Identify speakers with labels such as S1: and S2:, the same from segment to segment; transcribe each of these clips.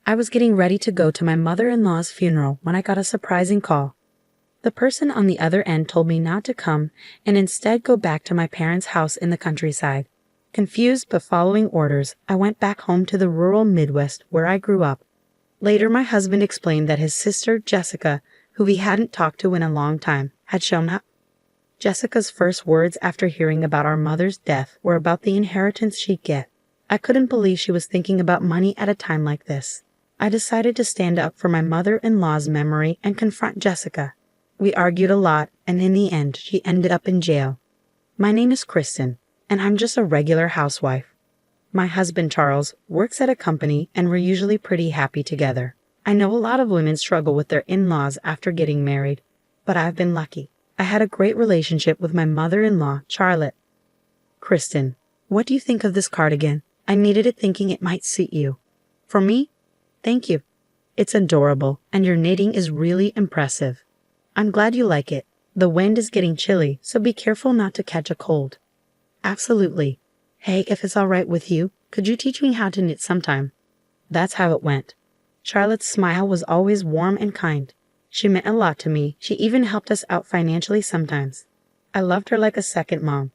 S1: I was getting ready to go to my mother-in-law's funeral when I got a surprising call. The person on the other end told me not to come and instead go back to my parents' house in the countryside. Confused but following orders, I went back home to the rural Midwest where I grew up. Later, my husband explained that his sister, Jessica, who he hadn't talked to in a long time, had shown up. Jessica's first words after hearing about our mother's death were about the inheritance she'd get. I couldn't believe she was thinking about money at a time like this. I decided to stand up for my mother-in-law's memory and confront Jessica. We argued a lot, and in the end, she ended up in jail. My name is Kristen, and I'm just a regular housewife. My husband, Charles, works at a company, and we're usually pretty happy together. I know a lot of women struggle with their in-laws after getting married, but I've been lucky. I had a great relationship with my mother-in-law, Charlotte. Kristen, what do you think of this cardigan? I needed it thinking it might suit you. For me? Thank you. It's adorable, and your knitting is really impressive. I'm glad you like it. The wind is getting chilly, so be careful not to catch a cold. Absolutely. Hey, if it's all right with you, could you teach me how to knit sometime? That's how it went. Charlotte's smile was always warm and kind. She meant a lot to me. She even helped us out financially sometimes. I loved her like a second mom.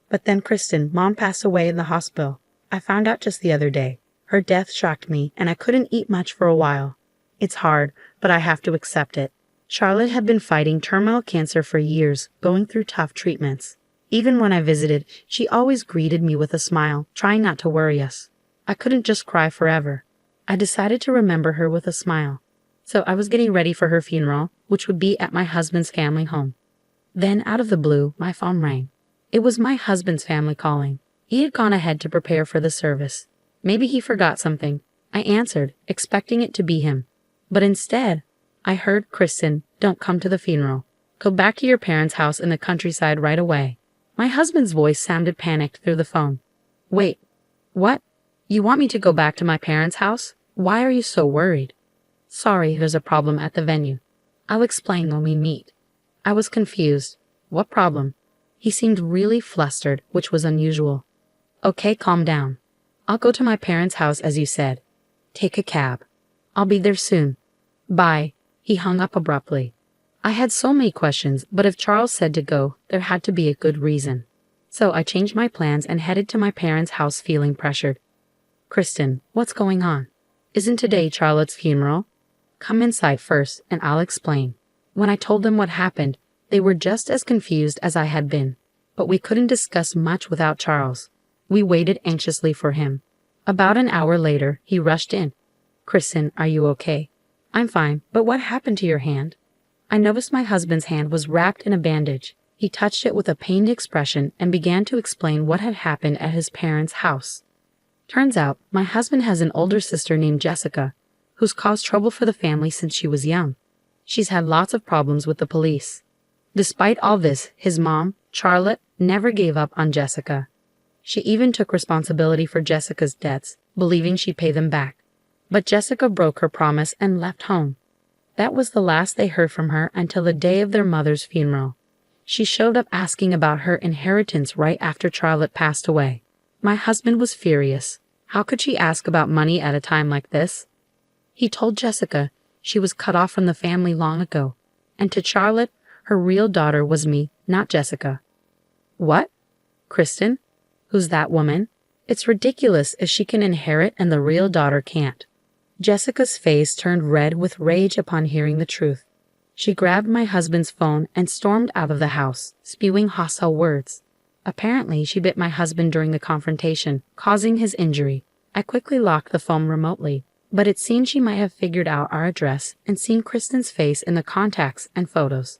S1: But then Kristen, Mom passed away in the hospital. I found out just the other day. Her death shocked me, and I couldn't eat much for a while. It's hard, but I have to accept it. Charlotte had been fighting terminal cancer for years, going through tough treatments. Even when I visited, she always greeted me with a smile, trying not to worry us. I couldn't just cry forever. I decided to remember her with a smile. So I was getting ready for her funeral, which would be at my husband's family home. Then, out of the blue, my phone rang. It was my husband's family calling. He had gone ahead to prepare for the service. Maybe he forgot something. I answered, expecting it to be him. But instead, I heard, Kristen, don't come to the funeral. Go back to your parents' house in the countryside right away. My husband's voice sounded panicked through the phone. Wait, what? You want me to go back to my parents' house? Why are you so worried? Sorry, there's a problem at the venue. I'll explain when we meet. I was confused. What problem? He seemed really flustered, which was unusual. Okay, calm down. I'll go to my parents' house as you said. Take a cab. I'll be there soon. Bye. He hung up abruptly. I had so many questions, but if Charles said to go, there had to be a good reason. So I changed my plans and headed to my parents' house feeling pressured. Kristen, what's going on? Isn't today Charlotte's funeral? Come inside first, and I'll explain. When I told them what happened, they were just as confused as I had been. But we couldn't discuss much without Charles. We waited anxiously for him. About an hour later, he rushed in. Kristen, are you okay? I'm fine, but what happened to your hand? I noticed my husband's hand was wrapped in a bandage. He touched it with a pained expression and began to explain what had happened at his parents' house. Turns out, my husband has an older sister named Jessica, who's caused trouble for the family since she was young. She's had lots of problems with the police. Despite all this, his mom, Charlotte, never gave up on Jessica. She even took responsibility for Jessica's debts, believing she'd pay them back. But Jessica broke her promise and left home. That was the last they heard from her until the day of their mother's funeral. She showed up asking about her inheritance right after Charlotte passed away. My husband was furious. How could she ask about money at a time like this? He told Jessica she was cut off from the family long ago, and to Charlotte, her real daughter was me, not Jessica. What? Kristen? Who's that woman? It's ridiculous if she can inherit and the real daughter can't. Jessica's face turned red with rage upon hearing the truth. She grabbed my husband's phone and stormed out of the house, spewing hostile words. Apparently, she bit my husband during the confrontation, causing his injury. I quickly locked the phone remotely, but it seemed she might have figured out our address and seen Kristen's face in the contacts and photos.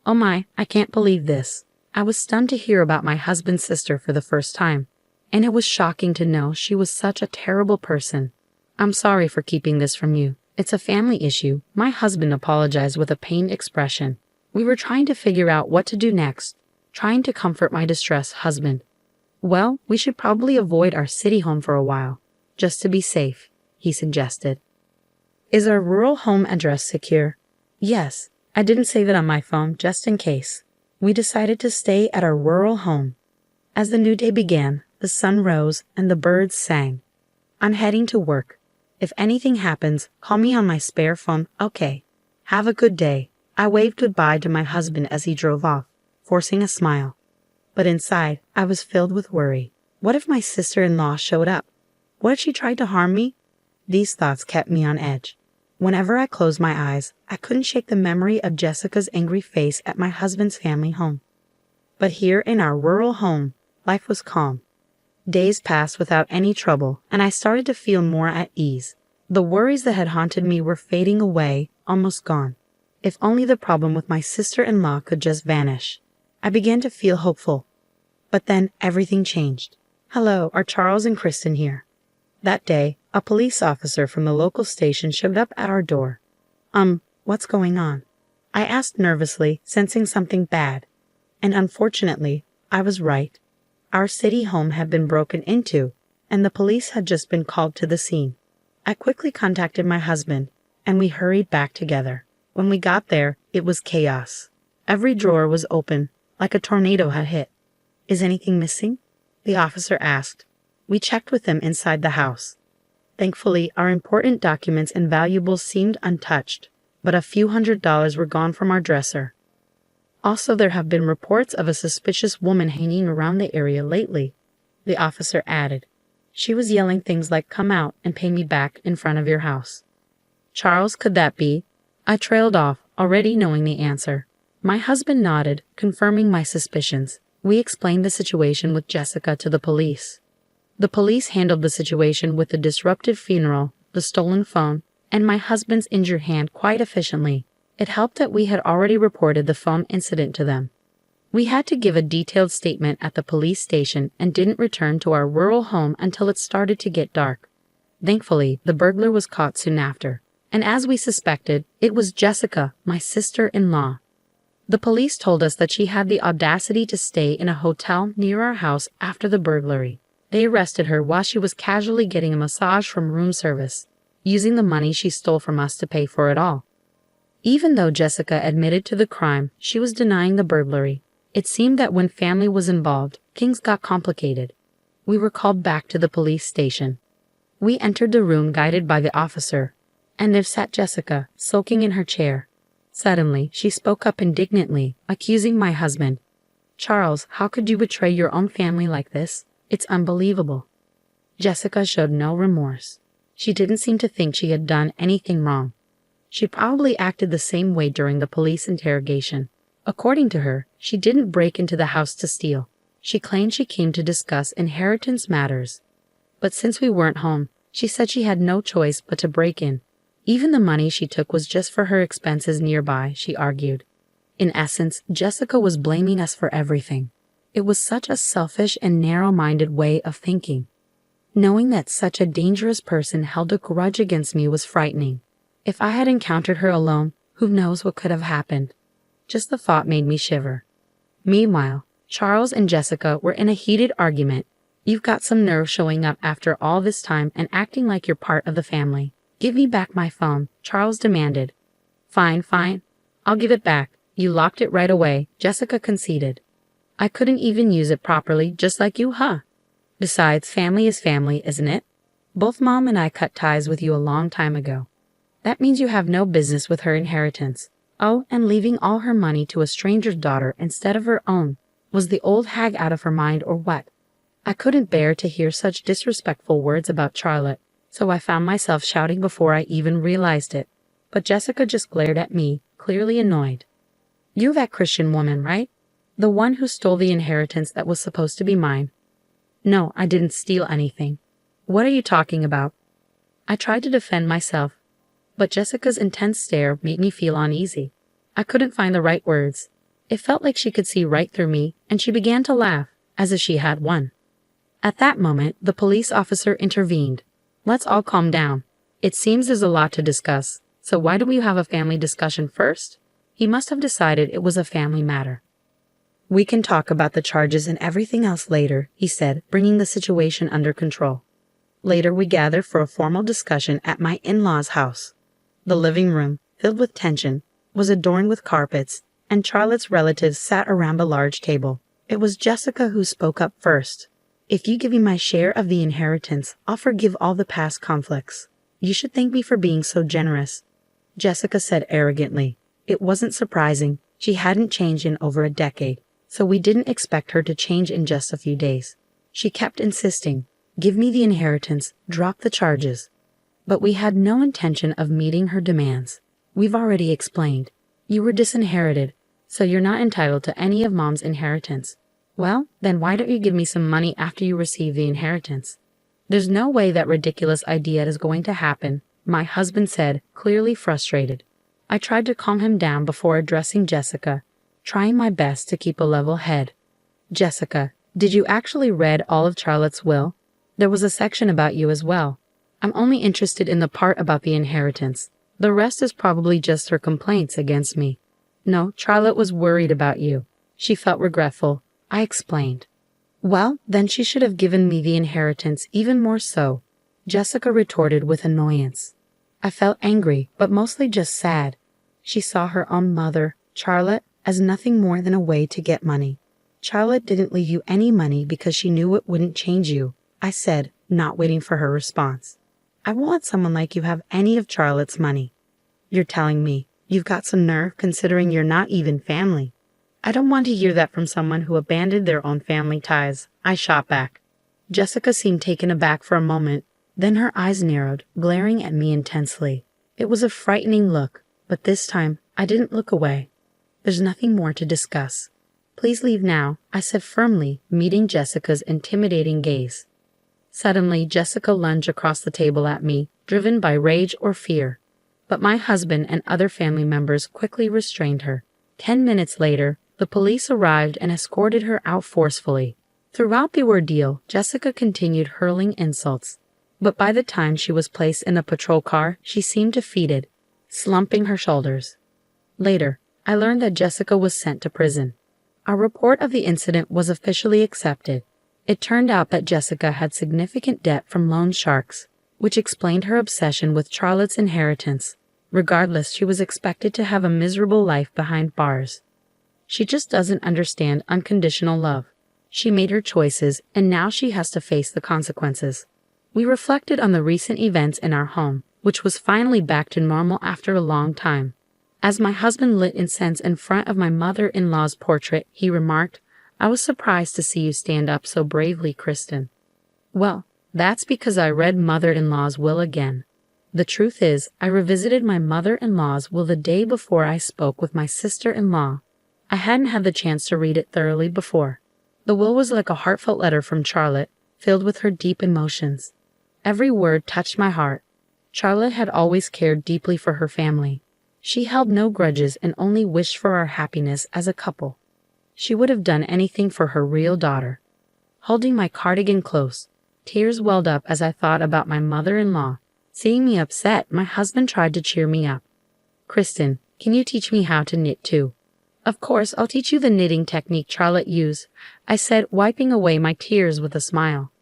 S1: Oh my, I can't believe this. I was stunned to hear about my husband's sister for the first time, and it was shocking to know she was such a terrible person. I'm sorry for keeping this from you. It's a family issue. My husband apologized with a pained expression. We were trying to figure out what to do next, trying to comfort my distressed husband. Well, we should probably avoid our city home for a while, just to be safe, he suggested. Is our rural home address secure? Yes, I didn't save it on my phone just in case. We decided to stay at our rural home. As the new day began, the sun rose and the birds sang. I'm heading to work. If anything happens, call me on my spare phone, okay? Have a good day. I waved goodbye to my husband as he drove off, forcing a smile. But inside, I was filled with worry. What if my sister-in-law showed up? What if she tried to harm me? These thoughts kept me on edge. Whenever I closed my eyes, I couldn't shake the memory of Jessica's angry face at my husband's family home. But here in our rural home, life was calm. Days passed without any trouble, and I started to feel more at ease. The worries that had haunted me were fading away, almost gone. If only the problem with my sister-in-law could just vanish. I began to feel hopeful. But then everything changed. Hello, are Charles and Kristen here? That day, a police officer from the local station showed up at our door. What's going on? I asked nervously, sensing something bad. And unfortunately, I was right. Our city home had been broken into, and the police had just been called to the scene. I quickly contacted my husband, and we hurried back together. When we got there, it was chaos. Every drawer was open, like a tornado had hit. Is anything missing? The officer asked. We checked with them inside the house. Thankfully, our important documents and valuables seemed untouched, but a few $100s were gone from our dresser. Also, there have been reports of a suspicious woman hanging around the area lately, the officer added. She was yelling things like, "Come out and pay me back," in front of your house. Charles, could that be? I trailed off, already knowing the answer. My husband nodded, confirming my suspicions. We explained the situation with Jessica to the police. The police handled the situation with the disrupted funeral, the stolen phone, and my husband's injured hand quite efficiently. It helped that we had already reported the phone incident to them. We had to give a detailed statement at the police station and didn't return to our rural home until it started to get dark. Thankfully, the burglar was caught soon after, and as we suspected, it was Jessica, my sister-in-law. The police told us that she had the audacity to stay in a hotel near our house after the burglary. They arrested her while she was casually getting a massage from room service, using the money she stole from us to pay for it all. Even though Jessica admitted to the crime, she was denying the burglary. It seemed that when family was involved, things got complicated. We were called back to the police station. We entered the room guided by the officer, and there sat Jessica, sulking in her chair. Suddenly, she spoke up indignantly, accusing my husband. "Charles, how could you betray your own family like this? It's unbelievable." Jessica showed no remorse. She didn't seem to think she had done anything wrong. She probably acted the same way during the police interrogation. According to her, she didn't break into the house to steal. She claimed she came to discuss inheritance matters. But since we weren't home, she said she had no choice but to break in. Even the money she took was just for her expenses nearby, she argued. In essence, Jessica was blaming us for everything. It was such a selfish and narrow-minded way of thinking. Knowing that such a dangerous person held a grudge against me was frightening. If I had encountered her alone, who knows what could have happened. Just the thought made me shiver. Meanwhile, Charles and Jessica were in a heated argument. "You've got some nerve showing up after all this time and acting like you're part of the family. Give me back my phone," Charles demanded. Fine. I'll give it back. You locked it right away," Jessica conceded. "I couldn't even use it properly, just like you, huh? Besides, family is family, isn't it? Both Mom and I cut ties with you a long time ago. That means you have no business with her inheritance. Oh, and leaving all her money to a stranger's daughter instead of her own. Was the old hag out of her mind or what?" I couldn't bear to hear such disrespectful words about Charlotte, so I found myself shouting before I even realized it. But Jessica just glared at me, clearly annoyed. "You're that Christian woman, right? The one who stole the inheritance that was supposed to be mine." "No, I didn't steal anything." "What are you talking about?" I tried to defend myself, but Jessica's intense stare made me feel uneasy. I couldn't find the right words. It felt like she could see right through me, and she began to laugh, as if she had won. At that moment, the police officer intervened. "Let's all calm down. It seems there's a lot to discuss, so why don't we have a family discussion first?" He must have decided it was a family matter. "We can talk about the charges and everything else later," he said, bringing the situation under control. Later, we gathered for a formal discussion at my in-laws' house. The living room, filled with tension, was adorned with carpets, and Charlotte's relatives sat around a large table. It was Jessica who spoke up first. "If you give me my share of the inheritance, I'll forgive all the past conflicts. You should thank me for being so generous, Jessica said arrogantly. It wasn't surprising. She hadn't changed in over a decade, so we didn't expect her to change in just a few days. She kept insisting, "Give me the inheritance, drop the charges." But we had no intention of meeting her demands. We've already explained. You were disinherited, so you're not entitled to any of Mom's inheritance. Well, then why don't you give me some money after you receive the inheritance? There's no way that ridiculous idea is going to happen, my husband said, clearly frustrated. I tried to calm him down before addressing Jessica, trying my best to keep a level head. Jessica, did you actually read all of Charlotte's will? There was a section about you as well. I'm only interested in the part about the inheritance. The rest is probably just her complaints against me. No, Charlotte was worried about you. She felt regretful. I explained. Well, then she should have given me the inheritance even more so, Jessica retorted with annoyance. I felt angry, but mostly just sad. She saw her own mother, Charlotte, as nothing more than a way to get money. Charlotte didn't leave you any money because she knew it wouldn't change you, I said, not waiting for her response. I won't let someone like you have any of Charlotte's money. You're telling me you've got some nerve considering you're not even family. I don't want to hear that from someone who abandoned their own family ties, I shot back. Jessica seemed taken aback for a moment, then her eyes narrowed, glaring at me intensely. It was a frightening look, but this time I didn't look away. There's nothing more to discuss. Please leave now, I said firmly, meeting Jessica's intimidating gaze. Suddenly, Jessica lunged across the table at me, driven by rage or fear. But my husband and other family members quickly restrained her. 10 minutes later, the police arrived and escorted her out forcefully. Throughout the ordeal, Jessica continued hurling insults. But by the time she was placed in a patrol car, she seemed defeated, slumping her shoulders. Later, I learned that Jessica was sent to prison. Our report of the incident was officially accepted. It turned out that Jessica had significant debt from loan sharks, which explained her obsession with Charlotte's inheritance. Regardless, she was expected to have a miserable life behind bars. She just doesn't understand unconditional love. She made her choices, and now she has to face the consequences. We reflected on the recent events in our home, which was finally back to normal after a long time. As my husband lit incense in front of my mother-in-law's portrait, he remarked, "I was surprised to see you stand up so bravely, Kristen." Well, that's because I read mother-in-law's will again. The truth is, I revisited my mother-in-law's will the day before I spoke with my sister-in-law. I hadn't had the chance to read it thoroughly before. The will was like a heartfelt letter from Charlotte, filled with her deep emotions. Every word touched my heart. Charlotte had always cared deeply for her family. She held no grudges and only wished for our happiness as a couple. She would have done anything for her real daughter. Holding my cardigan close, tears welled up as I thought about my mother-in-law. Seeing me upset, my husband tried to cheer me up. "Kristen, can you teach me how to knit too?" "Of course, I'll teach you the knitting technique Charlotte used," I said, wiping away my tears with a smile.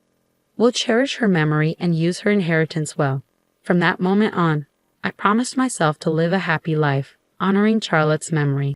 S1: "We'll cherish her memory and use her inheritance well." From that moment on, I promised myself to live a happy life, honoring Charlotte's memory.